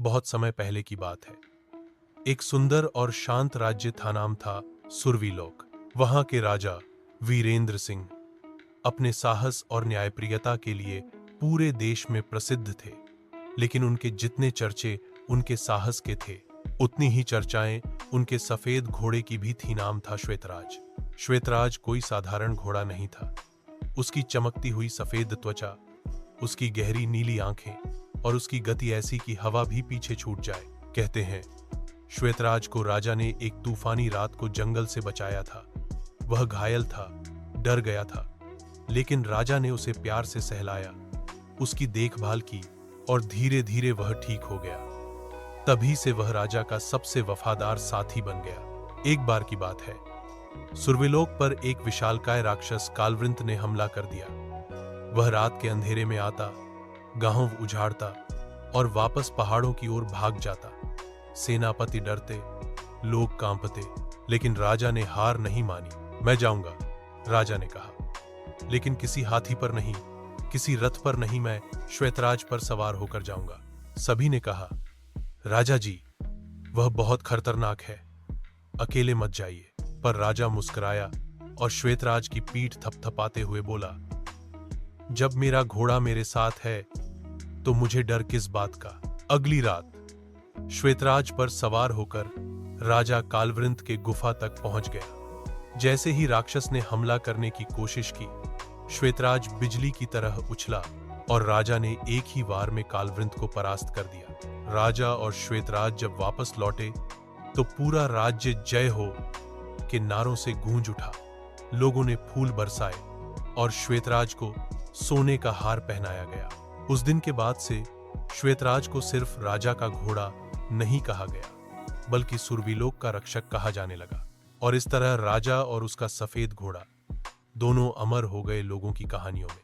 बहुत समय पहले की बात है। एक सुंदर और शांत राज्य था, नाम था सुरवीलोक। वहां के राजा वीरेंद्र सिंह अपने साहस और न्यायप्रियता के लिए पूरे देश में प्रसिद्ध थे। लेकिन उनके जितने चर्चे उनके साहस के थे, उतनी ही चर्चाएं उनके सफेद घोड़े की भी थी। नाम था श्वेतराज। श्वेतराज कोई साधारण घोड़ा नहीं था। उसकी चमकती हुई सफेद त्वचा, उसकी गहरी नीली आंखें और उसकी गति ऐसी कि हवा भी पीछे छूट जाए। कहते हैं श्वेतराज को राजा ने एक तूफानी रात को जंगल से बचाया था। वह घायल था, डर गया था, लेकिन राजा ने उसे प्यार से सहलाया, उसकी देखभाल की और धीरे धीरे वह ठीक हो गया। तभी से वह राजा का सबसे वफादार साथी बन गया। एक बार की बात है, सुरविलोक पर एक विशालकाय राक्षस कालवृंत ने हमला कर दिया। वह रात के अंधेरे में आता, गांव उजाड़ता और वापस पहाड़ों की ओर भाग जाता। सेनापति डरते, लोग कांपते, लेकिन राजा ने हार नहीं मानी। मैं जाऊंगा, राजा ने कहा, लेकिन किसी हाथी पर नहीं, किसी रथ पर नहीं, मैं श्वेतराज पर सवार होकर जाऊंगा। सभी ने कहा, राजा जी, वह बहुत खतरनाक है, अकेले मत जाइए। पर राजा मुस्कुराया और श्वेतराज की पीठ थपथपाते हुए बोला, जब मेरा घोड़ा मेरे साथ है तो मुझे डर किस बात का। अगली रात श्वेतराज पर सवार होकर राजा कालवृंत के गुफा तक पहुंच गया। जैसे ही राक्षस ने हमला करने की कोशिश की, श्वेतराज बिजली की तरह उछला और राजा ने एक ही वार में कालवृंत को परास्त कर दिया। राजा और श्वेतराज जब वापस लौटे तो पूरा राज्य जय हो के नारों से गूंज उठा। लोगों ने फूल बरसाए और श्वेतराज को सोने का हार पहनाया गया। उस दिन के बाद से श्वेतराज को सिर्फ राजा का घोड़ा नहीं कहा गया, बल्कि सुरवीलोक का रक्षक कहा जाने लगा। और इस तरह राजा और उसका सफेद घोड़ा दोनों अमर हो गए लोगों की कहानियों में।